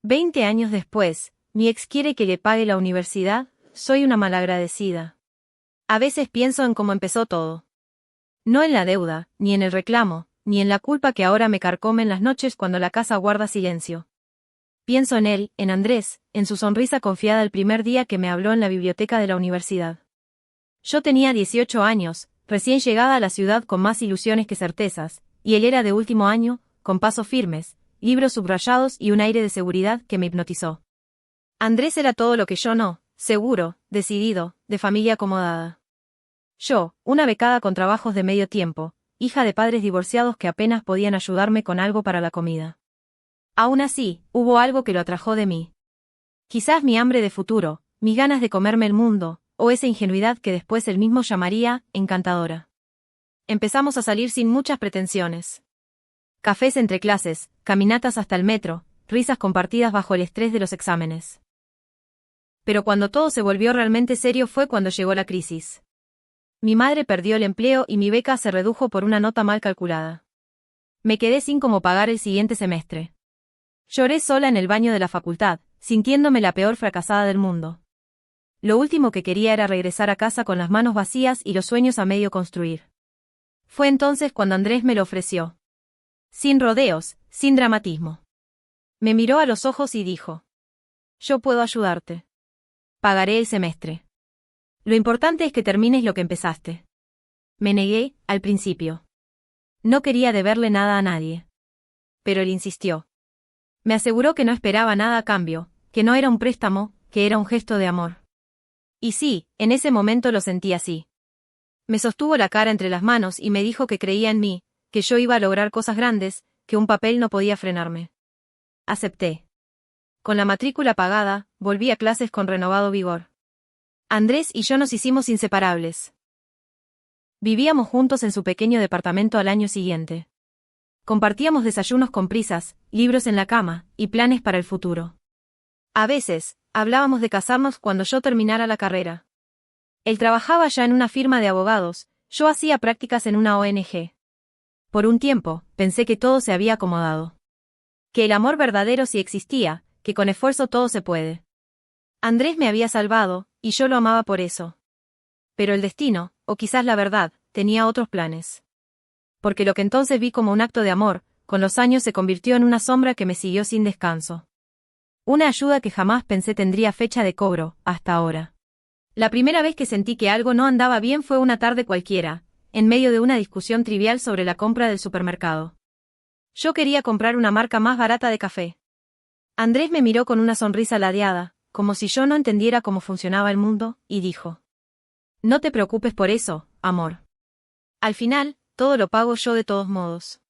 20 años después, mi ex quiere que le pague la universidad, soy una malagradecida. A veces pienso en cómo empezó todo. No en la deuda, ni en el reclamo, ni en la culpa que ahora me carcome en las noches cuando la casa guarda silencio. Pienso en él, en Andrés, en su sonrisa confiada el primer día que me habló en la biblioteca de la universidad. Yo tenía 18 años, recién llegada a la ciudad con más ilusiones que certezas, y él era de último año, con pasos firmes, libros subrayados y un aire de seguridad que me hipnotizó. Andrés era todo lo que yo no, seguro, decidido, de familia acomodada. Yo, una becada con trabajos de medio tiempo, hija de padres divorciados que apenas podían ayudarme con algo para la comida. Aún así, hubo algo que lo atrajo de mí. Quizás mi hambre de futuro, mis ganas de comerme el mundo, o esa ingenuidad que después él mismo llamaría encantadora. Empezamos a salir sin muchas pretensiones. Cafés entre clases, caminatas hasta el metro, risas compartidas bajo el estrés de los exámenes. Pero cuando todo se volvió realmente serio fue cuando llegó la crisis. Mi madre perdió el empleo y mi beca se redujo por una nota mal calculada. Me quedé sin cómo pagar el siguiente semestre. Lloré sola en el baño de la facultad, sintiéndome la peor fracasada del mundo. Lo último que quería era regresar a casa con las manos vacías y los sueños a medio construir. Fue entonces cuando Andrés me lo ofreció. Sin rodeos, sin dramatismo. Me miró a los ojos y dijo: yo puedo ayudarte. Pagaré el semestre. Lo importante es que termines lo que empezaste. Me negué, al principio. No quería deberle nada a nadie. Pero él insistió. Me aseguró que no esperaba nada a cambio, que no era un préstamo, que era un gesto de amor. Y sí, en ese momento lo sentí así. Me sostuvo la cara entre las manos y me dijo que creía en mí, que yo iba a lograr cosas grandes, que un papel no podía frenarme. Acepté. Con la matrícula pagada, volví a clases con renovado vigor. Andrés y yo nos hicimos inseparables. Vivíamos juntos en su pequeño departamento al año siguiente. Compartíamos desayunos con prisas, libros en la cama, y planes para el futuro. A veces, hablábamos de casarnos cuando yo terminara la carrera. Él trabajaba ya en una firma de abogados, yo hacía prácticas en una ONG. Por un tiempo, pensé que todo se había acomodado. Que el amor verdadero sí existía, que con esfuerzo todo se puede. Andrés me había salvado, y yo lo amaba por eso. Pero el destino, o quizás la verdad, tenía otros planes. Porque lo que entonces vi como un acto de amor, con los años se convirtió en una sombra que me siguió sin descanso. Una ayuda que jamás pensé tendría fecha de cobro, hasta ahora. La primera vez que sentí que algo no andaba bien fue una tarde cualquiera, en medio de una discusión trivial sobre la compra del supermercado. Yo quería comprar una marca más barata de café. Andrés me miró con una sonrisa ladeada, como si yo no entendiera cómo funcionaba el mundo, y dijo: no te preocupes por eso, amor. Al final, todo lo pago yo de todos modos.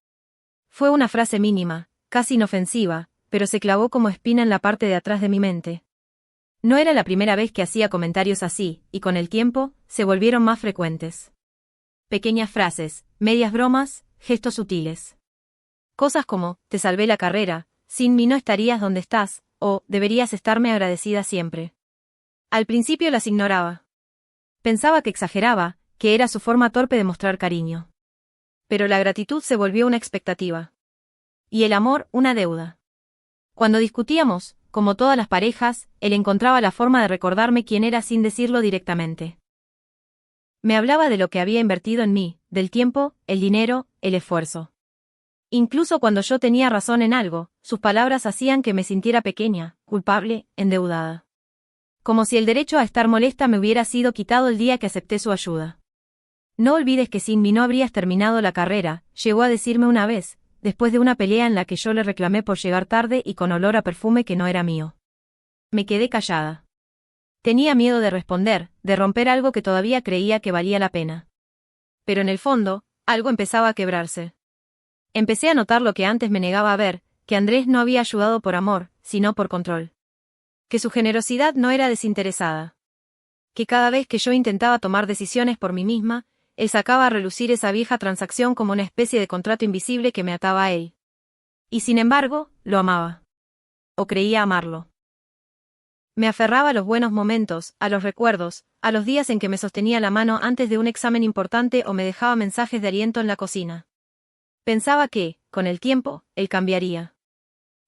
Fue una frase mínima, casi inofensiva, pero se clavó como espina en la parte de atrás de mi mente. No era la primera vez que hacía comentarios así, y con el tiempo, se volvieron más frecuentes. Pequeñas frases, medias bromas, gestos sutiles. Cosas como: te salvé la carrera, sin mí no estarías donde estás, o deberías estarme agradecida siempre. Al principio las ignoraba. Pensaba que exageraba, que era su forma torpe de mostrar cariño. Pero la gratitud se volvió una expectativa. Y el amor, una deuda. Cuando discutíamos, como todas las parejas, él encontraba la forma de recordarme quién era sin decirlo directamente. Me hablaba de lo que había invertido en mí, del tiempo, el dinero, el esfuerzo. Incluso cuando yo tenía razón en algo, sus palabras hacían que me sintiera pequeña, culpable, endeudada. Como si el derecho a estar molesta me hubiera sido quitado el día que acepté su ayuda. No olvides que sin mí no habrías terminado la carrera, llegó a decirme una vez, después de una pelea en la que yo le reclamé por llegar tarde y con olor a perfume que no era mío. Me quedé callada. Tenía miedo de responder, de romper algo que todavía creía que valía la pena. Pero en el fondo, algo empezaba a quebrarse. Empecé a notar lo que antes me negaba a ver, que Andrés no había ayudado por amor, sino por control. Que su generosidad no era desinteresada. Que cada vez que yo intentaba tomar decisiones por mí misma, él sacaba a relucir esa vieja transacción como una especie de contrato invisible que me ataba a él. Y sin embargo, lo amaba. O creía amarlo. Me aferraba a los buenos momentos, a los recuerdos, a los días en que me sostenía la mano antes de un examen importante o me dejaba mensajes de aliento en la cocina. Pensaba que, con el tiempo, él cambiaría.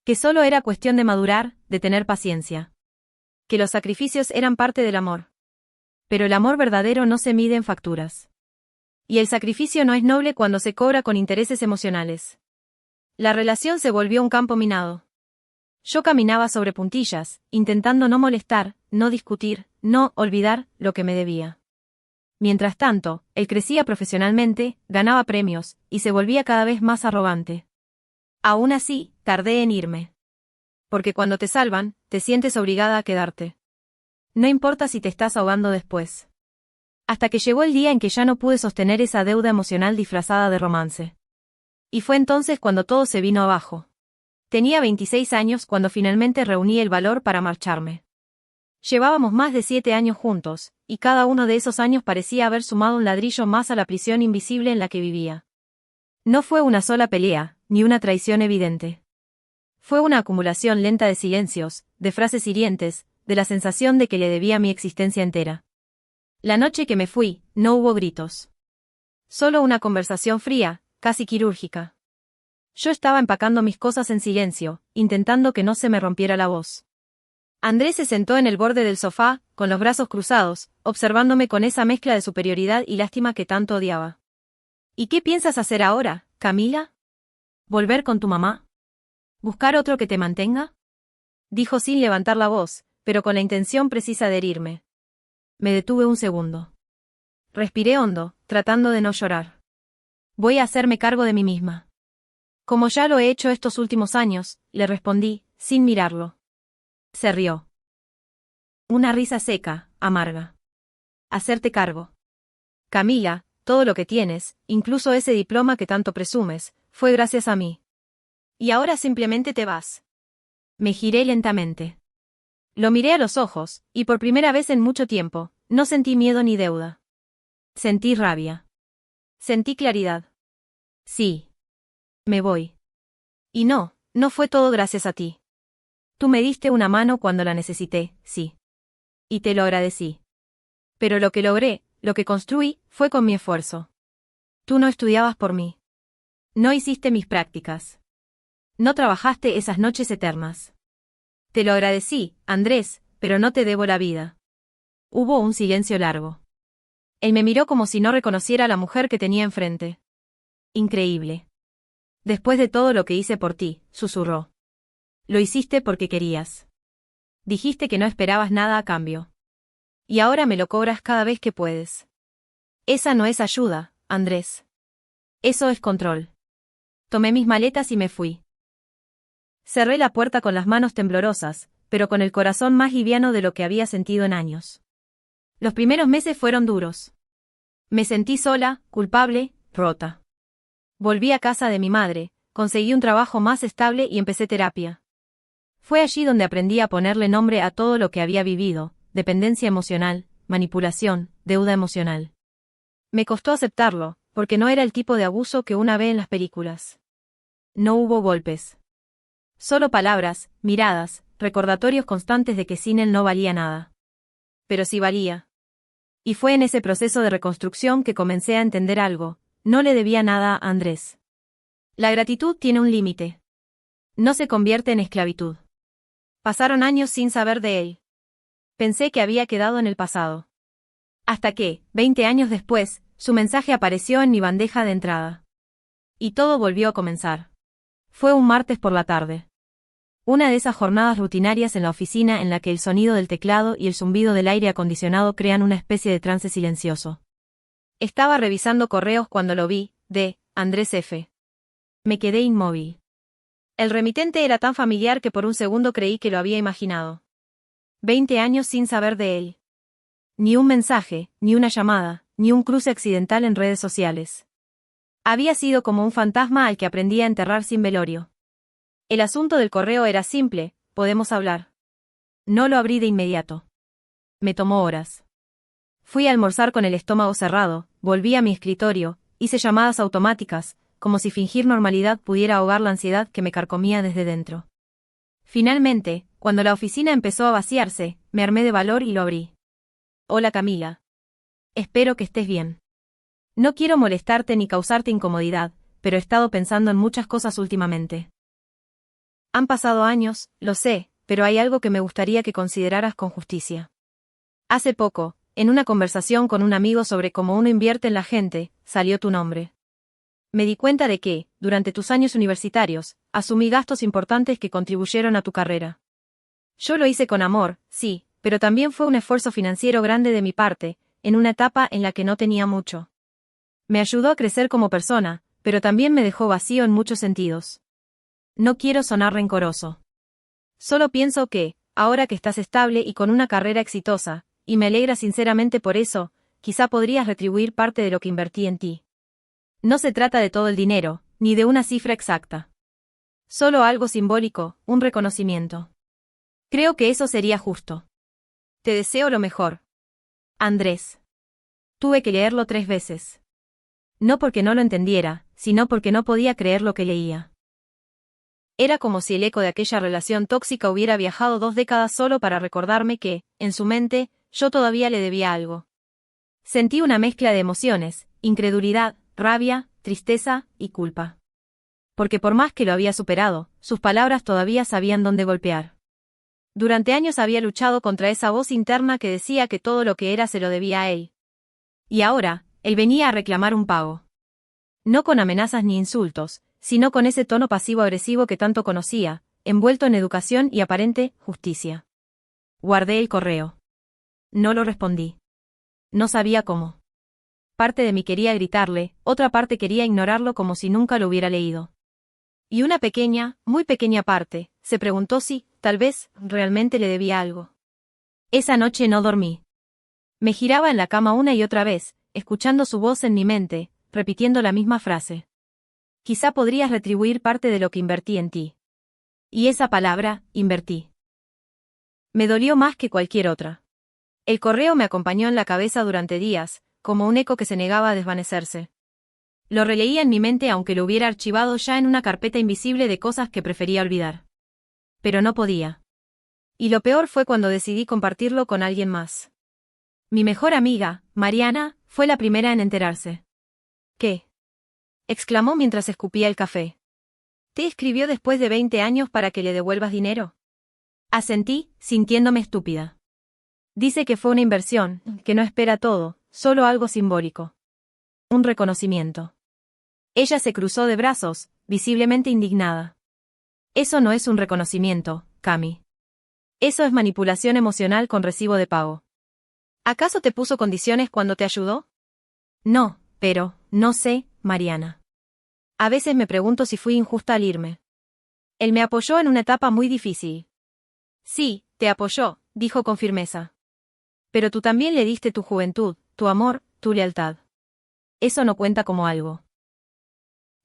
Que solo era cuestión de madurar, de tener paciencia. Que los sacrificios eran parte del amor. Pero el amor verdadero no se mide en facturas. Y el sacrificio no es noble cuando se cobra con intereses emocionales. La relación se volvió un campo minado. Yo caminaba sobre puntillas, intentando no molestar, no discutir, no olvidar lo que me debía. Mientras tanto, él crecía profesionalmente, ganaba premios, y se volvía cada vez más arrogante. Aún así, tardé en irme. Porque cuando te salvan, te sientes obligada a quedarte. No importa si te estás ahogando después. Hasta que llegó el día en que ya no pude sostener esa deuda emocional disfrazada de romance. Y fue entonces cuando todo se vino abajo. Tenía 26 años cuando finalmente reuní el valor para marcharme. Llevábamos más de 7 años juntos, y cada uno de esos años parecía haber sumado un ladrillo más a la prisión invisible en la que vivía. No fue una sola pelea, ni una traición evidente. Fue una acumulación lenta de silencios, de frases hirientes, de la sensación de que le debía mi existencia entera. La noche que me fui, no hubo gritos. Solo una conversación fría, casi quirúrgica. Yo estaba empacando mis cosas en silencio, intentando que no se me rompiera la voz. Andrés se sentó en el borde del sofá, con los brazos cruzados, observándome con esa mezcla de superioridad y lástima que tanto odiaba. ¿Y qué piensas hacer ahora, Camila? ¿Volver con tu mamá? ¿Buscar otro que te mantenga? Dijo sin levantar la voz, pero con la intención precisa de herirme. Me detuve un segundo. Respiré hondo, tratando de no llorar. Voy a hacerme cargo de mí misma. Como ya lo he hecho estos últimos años, le respondí, sin mirarlo. Se rió. Una risa seca, amarga. Hacerte cargo. Camila, todo lo que tienes, incluso ese diploma que tanto presumes, fue gracias a mí. Y ahora simplemente te vas. Me giré lentamente. Lo miré a los ojos, y por primera vez en mucho tiempo, no sentí miedo ni deuda. Sentí rabia. Sentí claridad. Sí. Me voy. Y no fue todo gracias a ti. Tú me diste una mano cuando la necesité, sí. Y te lo agradecí. Pero lo que logré, lo que construí, fue con mi esfuerzo. Tú no estudiabas por mí. No hiciste mis prácticas. No trabajaste esas noches eternas. Te lo agradecí, Andrés, pero no te debo la vida. Hubo un silencio largo. Él me miró como si no reconociera a la mujer que tenía enfrente. Increíble. Después de todo lo que hice por ti, susurró. Lo hiciste porque querías. Dijiste que no esperabas nada a cambio. Y ahora me lo cobras cada vez que puedes. Esa no es ayuda, Andrés. Eso es control. Tomé mis maletas y me fui. Cerré la puerta con las manos temblorosas, pero con el corazón más liviano de lo que había sentido en años. Los primeros meses fueron duros. Me sentí sola, culpable, rota. Volví a casa de mi madre, conseguí un trabajo más estable y empecé terapia. Fue allí donde aprendí a ponerle nombre a todo lo que había vivido, dependencia emocional, manipulación, deuda emocional. Me costó aceptarlo, porque no era el tipo de abuso que una ve en las películas. No hubo golpes. Solo palabras, miradas, recordatorios constantes de que sin él no valía nada. Pero sí valía. Y fue en ese proceso de reconstrucción que comencé a entender algo: no le debía nada a Andrés. La gratitud tiene un límite. No se convierte en esclavitud. Pasaron años sin saber de él. Pensé que había quedado en el pasado. Hasta que, 20 años después, su mensaje apareció en mi bandeja de entrada. Y todo volvió a comenzar. Fue un martes por la tarde. Una de esas jornadas rutinarias en la oficina en la que el sonido del teclado y el zumbido del aire acondicionado crean una especie de trance silencioso. Estaba revisando correos cuando lo vi, de Andrés F. Me quedé inmóvil. El remitente era tan familiar que por un segundo creí que lo había imaginado. 20 años sin saber de él. Ni un mensaje, ni una llamada, ni un cruce accidental en redes sociales. Había sido como un fantasma al que aprendí a enterrar sin velorio. El asunto del correo era simple: ¿podemos hablar? No lo abrí de inmediato. Me tomó horas. Fui a almorzar con el estómago cerrado, volví a mi escritorio, hice llamadas automáticas, como si fingir normalidad pudiera ahogar la ansiedad que me carcomía desde dentro. Finalmente, cuando la oficina empezó a vaciarse, me armé de valor y lo abrí. Hola Camila. Espero que estés bien. No quiero molestarte ni causarte incomodidad, pero he estado pensando en muchas cosas últimamente. Han pasado años, lo sé, pero hay algo que me gustaría que consideraras con justicia. Hace poco, en una conversación con un amigo sobre cómo uno invierte en la gente, salió tu nombre. Me di cuenta de que, durante tus años universitarios, asumí gastos importantes que contribuyeron a tu carrera. Yo lo hice con amor, sí, pero también fue un esfuerzo financiero grande de mi parte, en una etapa en la que no tenía mucho. Me ayudó a crecer como persona, pero también me dejó vacío en muchos sentidos. No quiero sonar rencoroso. Solo pienso que, ahora que estás estable y con una carrera exitosa, y me alegra sinceramente por eso, quizá podrías retribuir parte de lo que invertí en ti. No se trata de todo el dinero, ni de una cifra exacta. Solo algo simbólico, un reconocimiento. Creo que eso sería justo. Te deseo lo mejor. Andrés. Tuve que leerlo 3 veces. No porque no lo entendiera, sino porque no podía creer lo que leía. Era como si el eco de aquella relación tóxica hubiera viajado 2 décadas solo para recordarme que, en su mente, yo todavía le debía algo. Sentí una mezcla de emociones, incredulidad, rabia, tristeza y culpa. Porque por más que lo había superado, sus palabras todavía sabían dónde golpear. Durante años había luchado contra esa voz interna que decía que todo lo que era se lo debía a él. Y ahora, él venía a reclamar un pago. No con amenazas ni insultos, sino con ese tono pasivo-agresivo que tanto conocía, envuelto en educación y aparente justicia. Guardé el correo. No lo respondí. No sabía cómo. Parte de mí quería gritarle, otra parte quería ignorarlo como si nunca lo hubiera leído. Y una pequeña, muy pequeña parte, se preguntó si, tal vez, realmente le debía algo. Esa noche no dormí. Me giraba en la cama una y otra vez, escuchando su voz en mi mente, repitiendo la misma frase. Quizá podrías retribuir parte de lo que invertí en ti. Y esa palabra, invertí. Me dolió más que cualquier otra. El correo me acompañó en la cabeza durante días, como un eco que se negaba a desvanecerse. Lo releía en mi mente aunque lo hubiera archivado ya en una carpeta invisible de cosas que prefería olvidar. Pero no podía. Y lo peor fue cuando decidí compartirlo con alguien más. Mi mejor amiga, Mariana, fue la primera en enterarse. ¿Qué? Exclamó mientras escupía el café. ¿Te escribió después de 20 años para que le devuelvas dinero? Asentí, sintiéndome estúpida. Dice que fue una inversión, que no espera todo, solo algo simbólico. Un reconocimiento. Ella se cruzó de brazos, visiblemente indignada. Eso no es un reconocimiento, Cami. Eso es manipulación emocional con recibo de pago. ¿Acaso te puso condiciones cuando te ayudó? No, pero, no sé, Mariana. A veces me pregunto si fui injusta al irme. Él me apoyó en una etapa muy difícil. Sí, te apoyó, dijo con firmeza. Pero tú también le diste tu juventud, tu amor, tu lealtad. Eso no cuenta como algo.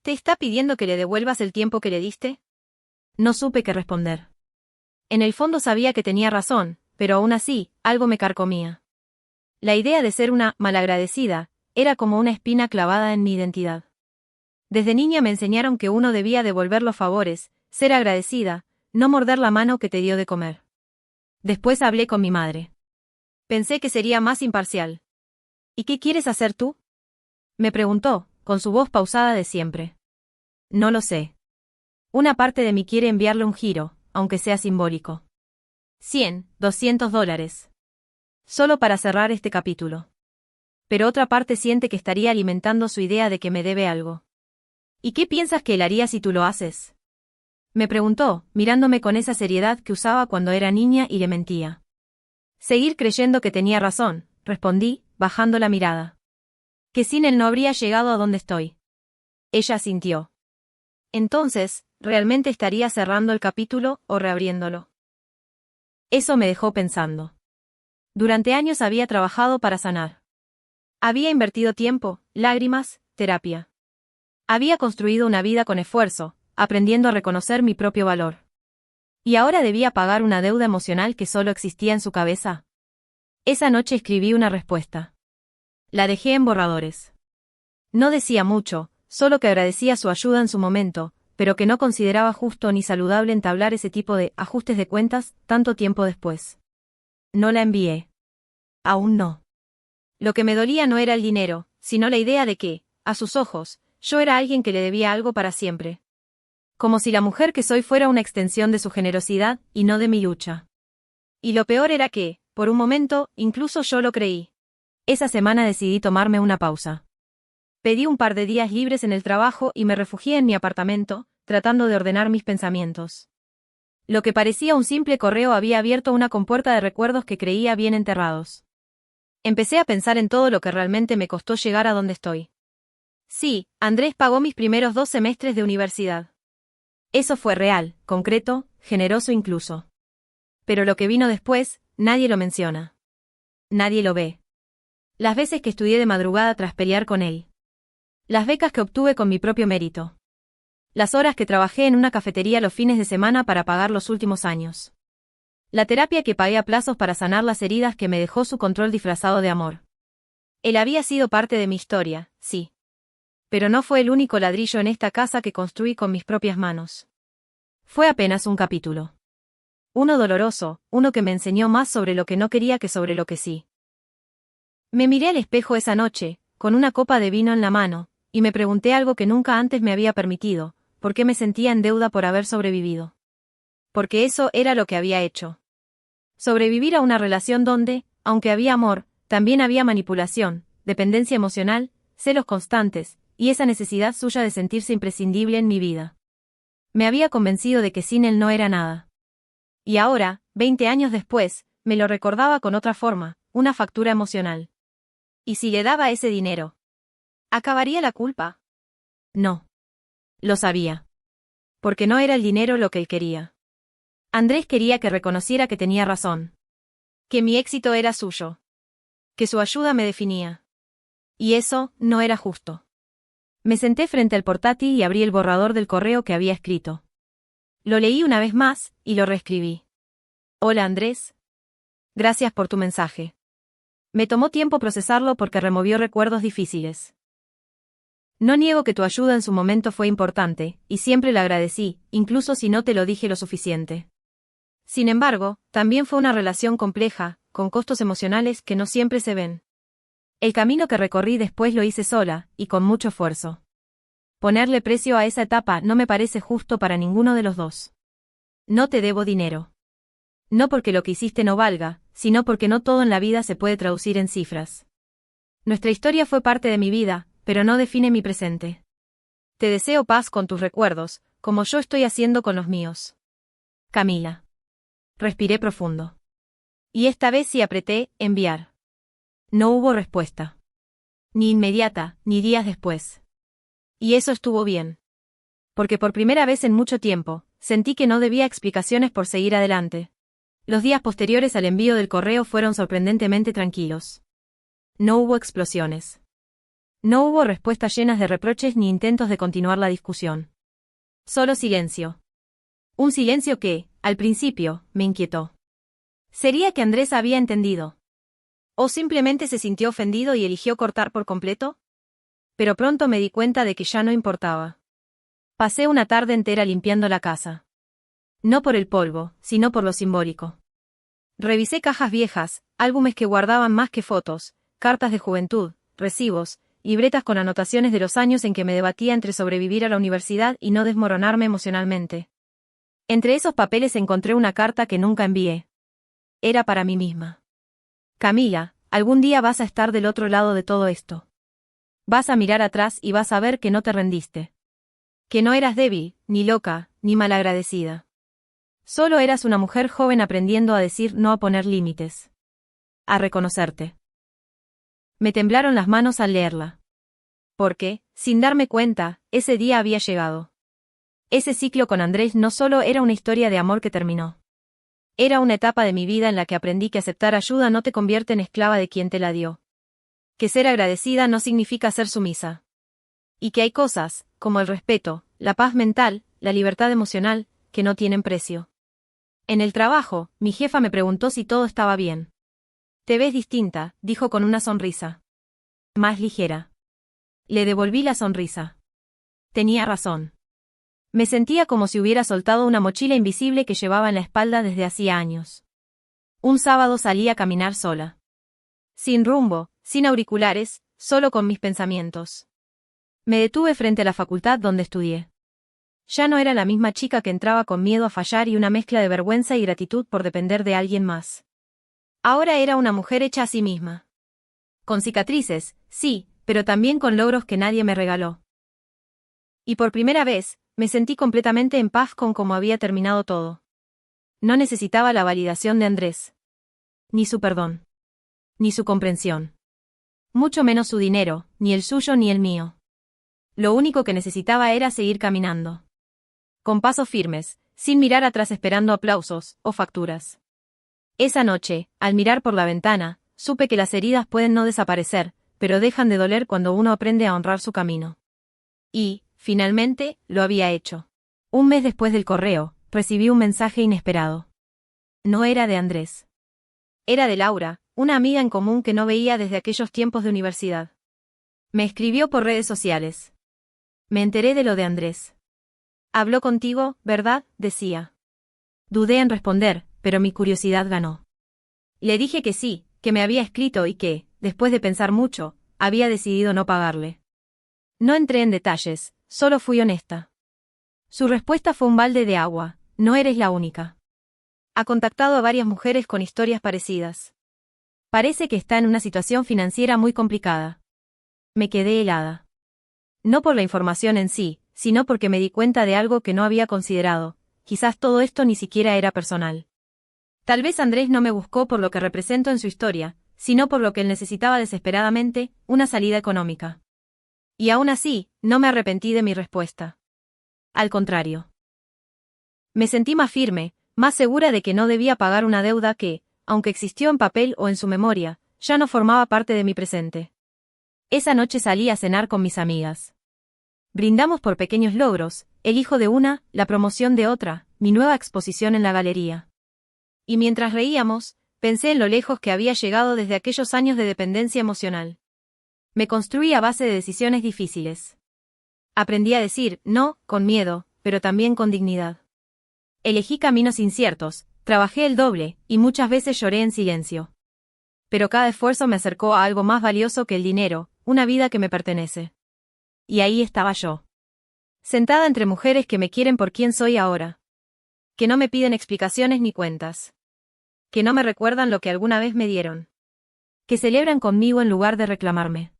¿Te está pidiendo que le devuelvas el tiempo que le diste? No supe qué responder. En el fondo sabía que tenía razón, pero aún así, algo me carcomía. La idea de ser una malagradecida era como una espina clavada en mi identidad. Desde niña me enseñaron que uno debía devolver los favores, ser agradecida, no morder la mano que te dio de comer. Después hablé con mi madre. Pensé que sería más imparcial. ¿Y qué quieres hacer tú? Me preguntó, con su voz pausada de siempre. No lo sé. Una parte de mí quiere enviarle un giro, aunque sea simbólico. 100, $200. Solo para cerrar este capítulo. Pero otra parte siente que estaría alimentando su idea de que me debe algo. ¿Y qué piensas que él haría si tú lo haces? Me preguntó, mirándome con esa seriedad que usaba cuando era niña y le mentía. Seguir creyendo que tenía razón, respondí, bajando la mirada. Que sin él no habría llegado a donde estoy. Ella asintió. Entonces, ¿realmente estaría cerrando el capítulo o reabriéndolo? Eso me dejó pensando. Durante años había trabajado para sanar. Había invertido tiempo, lágrimas, terapia. Había construido una vida con esfuerzo, aprendiendo a reconocer mi propio valor. ¿Y ahora debía pagar una deuda emocional que solo existía en su cabeza? Esa noche escribí una respuesta. La dejé en borradores. No decía mucho, solo que agradecía su ayuda en su momento, pero que no consideraba justo ni saludable entablar ese tipo de ajustes de cuentas tanto tiempo después. No la envié. Aún no. Lo que me dolía no era el dinero, sino la idea de que, a sus ojos, yo era alguien que le debía algo para siempre. Como si la mujer que soy fuera una extensión de su generosidad y no de mi lucha. Y lo peor era que, por un momento, incluso yo lo creí. Esa semana decidí tomarme una pausa. Pedí un par de días libres en el trabajo y me refugié en mi apartamento, tratando de ordenar mis pensamientos. Lo que parecía un simple correo había abierto una compuerta de recuerdos que creía bien enterrados. Empecé a pensar en todo lo que realmente me costó llegar a donde estoy. Sí, Andrés pagó mis primeros 2 semestres de universidad. Eso fue real, concreto, generoso incluso. Pero lo que vino después, nadie lo menciona. Nadie lo ve. Las veces que estudié de madrugada tras pelear con él. Las becas que obtuve con mi propio mérito. Las horas que trabajé en una cafetería los fines de semana para pagar los últimos años. La terapia que pagué a plazos para sanar las heridas que me dejó su control disfrazado de amor. Él había sido parte de mi historia, sí. Pero no fue el único ladrillo en esta casa que construí con mis propias manos. Fue apenas un capítulo. Uno doloroso, uno que me enseñó más sobre lo que no quería que sobre lo que sí. Me miré al espejo esa noche, con una copa de vino en la mano, y me pregunté algo que nunca antes me había permitido: ¿por qué me sentía en deuda por haber sobrevivido? Porque eso era lo que había hecho. Sobrevivir a una relación donde, aunque había amor, también había manipulación, dependencia emocional, celos constantes, y esa necesidad suya de sentirse imprescindible en mi vida. Me había convencido de que sin él no era nada. Y ahora, 20 años después, me lo recordaba con otra forma, una factura emocional. ¿Y si le daba ese dinero? ¿Acabaría la culpa? No. Lo sabía. Porque no era el dinero lo que él quería. Andrés quería que reconociera que tenía razón. Que mi éxito era suyo. Que su ayuda me definía. Y eso no era justo. Me senté frente al portátil y abrí el borrador del correo que había escrito. Lo leí una vez más, y lo reescribí. Hola Andrés. Gracias por tu mensaje. Me tomó tiempo procesarlo porque removió recuerdos difíciles. No niego que tu ayuda en su momento fue importante, y siempre la agradecí, incluso si no te lo dije lo suficiente. Sin embargo, también fue una relación compleja, con costos emocionales que no siempre se ven. El camino que recorrí después lo hice sola, y con mucho esfuerzo. Ponerle precio a esa etapa no me parece justo para ninguno de los dos. No te debo dinero. No porque lo que hiciste no valga, sino porque no todo en la vida se puede traducir en cifras. Nuestra historia fue parte de mi vida, pero no define mi presente. Te deseo paz con tus recuerdos, como yo estoy haciendo con los míos. Camila. Respiré profundo. Y esta vez sí apreté enviar. No hubo respuesta. Ni inmediata, ni días después. Y eso estuvo bien. Porque por primera vez en mucho tiempo, sentí que no debía explicaciones por seguir adelante. Los días posteriores al envío del correo fueron sorprendentemente tranquilos. No hubo explosiones. No hubo respuestas llenas de reproches ni intentos de continuar la discusión. Solo silencio. Un silencio que, al principio, me inquietó. ¿Sería que Andrés había entendido? ¿O simplemente se sintió ofendido y eligió cortar por completo? Pero pronto me di cuenta de que ya no importaba. Pasé una tarde entera limpiando la casa. No por el polvo, sino por lo simbólico. Revisé cajas viejas, álbumes que guardaban más que fotos, cartas de juventud, recibos, libretas con anotaciones de los años en que me debatía entre sobrevivir a la universidad y no desmoronarme emocionalmente. Entre esos papeles encontré una carta que nunca envié. Era para mí misma. Camila, algún día vas a estar del otro lado de todo esto. Vas a mirar atrás y vas a ver que no te rendiste. Que no eras débil, ni loca, ni malagradecida. Solo eras una mujer joven aprendiendo a decir no, a poner límites. A reconocerte. Me temblaron las manos al leerla. Porque, sin darme cuenta, ese día había llegado. Ese ciclo con Andrés no solo era una historia de amor que terminó. Era una etapa de mi vida en la que aprendí que aceptar ayuda no te convierte en esclava de quien te la dio. Que ser agradecida no significa ser sumisa. Y que hay cosas, como el respeto, la paz mental, la libertad emocional, que no tienen precio. En el trabajo, mi jefa me preguntó si todo estaba bien. Te ves distinta, dijo con una sonrisa. Más ligera. Le devolví la sonrisa. Tenía razón. Me sentía como si hubiera soltado una mochila invisible que llevaba en la espalda desde hacía años. Un sábado salí a caminar sola. Sin rumbo, sin auriculares, solo con mis pensamientos. Me detuve frente a la facultad donde estudié. Ya no era la misma chica que entraba con miedo a fallar y una mezcla de vergüenza y gratitud por depender de alguien más. Ahora era una mujer hecha a sí misma. Con cicatrices, sí, pero también con logros que nadie me regaló. Y por primera vez, me sentí completamente en paz con cómo había terminado todo. No necesitaba la validación de Andrés. Ni su perdón. Ni su comprensión. Mucho menos su dinero, ni el suyo ni el mío. Lo único que necesitaba era seguir caminando. Con pasos firmes, sin mirar atrás esperando aplausos o facturas. Esa noche, al mirar por la ventana, supe que las heridas pueden no desaparecer, pero dejan de doler cuando uno aprende a honrar su camino. Y, finalmente, lo había hecho. Un mes después del correo, recibí un mensaje inesperado. No era de Andrés. Era de Laura, una amiga en común que no veía desde aquellos tiempos de universidad. Me escribió por redes sociales. Me enteré de lo de Andrés. Habló contigo, ¿verdad?, decía. Dudé en responder, pero mi curiosidad ganó. Le dije que sí, que me había escrito y que, después de pensar mucho, había decidido no pagarle. No entré en detalles, solo fui honesta. Su respuesta fue un balde de agua: no eres la única. Ha contactado a varias mujeres con historias parecidas. Parece que está en una situación financiera muy complicada. Me quedé helada. No por la información en sí, sino porque me di cuenta de algo que no había considerado: quizás todo esto ni siquiera era personal. Tal vez Andrés no me buscó por lo que represento en su historia, sino por lo que él necesitaba desesperadamente: una salida económica. Y aún así, no me arrepentí de mi respuesta. Al contrario. Me sentí más firme, más segura de que no debía pagar una deuda que, aunque existió en papel o en su memoria, ya no formaba parte de mi presente. Esa noche salí a cenar con mis amigas. Brindamos por pequeños logros: el hijo de una, la promoción de otra, mi nueva exposición en la galería. Y mientras reíamos, pensé en lo lejos que había llegado desde aquellos años de dependencia emocional. Me construí a base de decisiones difíciles. Aprendí a decir no, con miedo, pero también con dignidad. Elegí caminos inciertos, trabajé el doble, y muchas veces lloré en silencio. Pero cada esfuerzo me acercó a algo más valioso que el dinero: una vida que me pertenece. Y ahí estaba yo. Sentada entre mujeres que me quieren por quien soy ahora. Que no me piden explicaciones ni cuentas. Que no me recuerdan lo que alguna vez me dieron. Que celebran conmigo en lugar de reclamarme.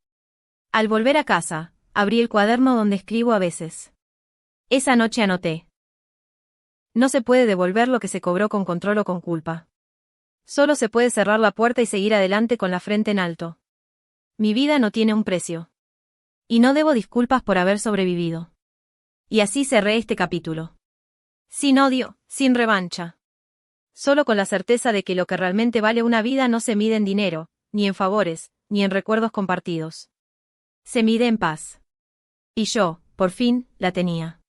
Al volver a casa, abrí el cuaderno donde escribo a veces. Esa noche anoté: no se puede devolver lo que se cobró con control o con culpa. Solo se puede cerrar la puerta y seguir adelante con la frente en alto. Mi vida no tiene un precio. Y no debo disculpas por haber sobrevivido. Y así cerré este capítulo. Sin odio, sin revancha. Solo con la certeza de que lo que realmente vale una vida no se mide en dinero, ni en favores, ni en recuerdos compartidos. Se mide en paz. Y yo, por fin, la tenía.